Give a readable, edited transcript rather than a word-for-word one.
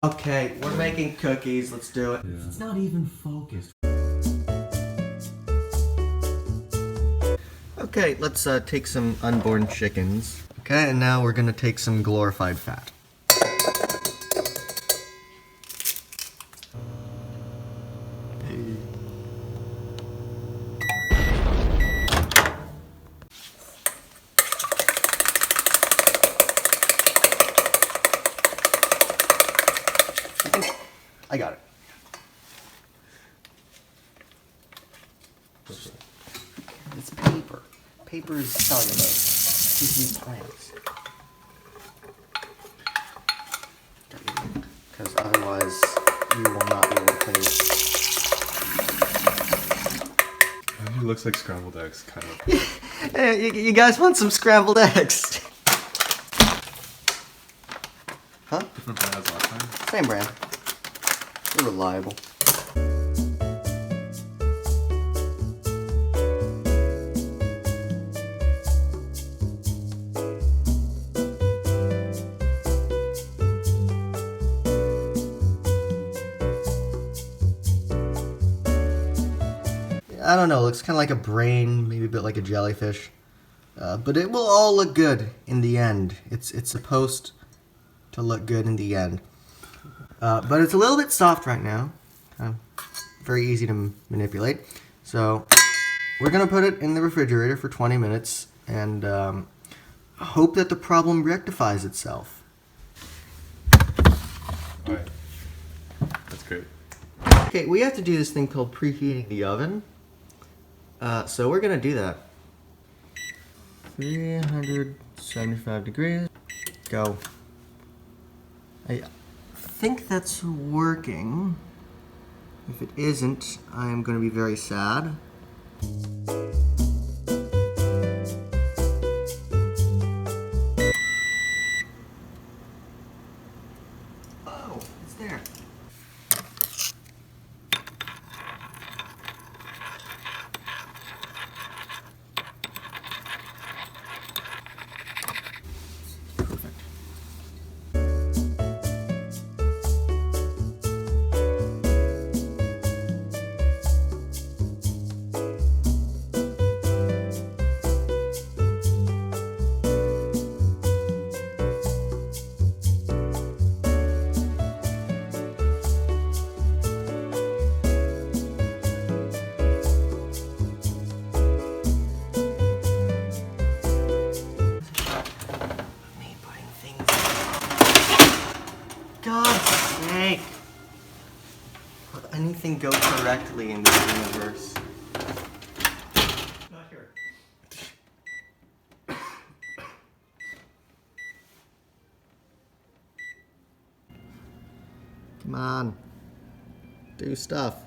Okay, we're making cookies. Let's do it. Yeah. It's not even focused. Okay, let's take some unborn chickens. Okay, and now we're gonna take some glorified fat. I got it. It's paper. Paper is cellulose. Gives me plants. Because otherwise, you will not be able to play. It looks like scrambled eggs, kind of. Hey, you guys want some scrambled eggs? Huh? Different brand as last time. Same brand. They're reliable. I don't know, it looks kind of like a brain, maybe a bit like a jellyfish. But it will all look good in the end. It's supposed to look good in the end. But it's a little bit soft right now. Very easy to manipulate. So we're going to put it in the refrigerator for 20 minutes and hope that the problem rectifies itself. Alright. That's great. Okay, we have to do this thing called preheating the oven. So we're going to do that. 375 degrees. Go. I think that's working. If it isn't, I am going to be very sad. Oh, it's there. Perfect. Me putting things. God's sake! Will anything go correctly in this universe? Not here. Come on. Do stuff.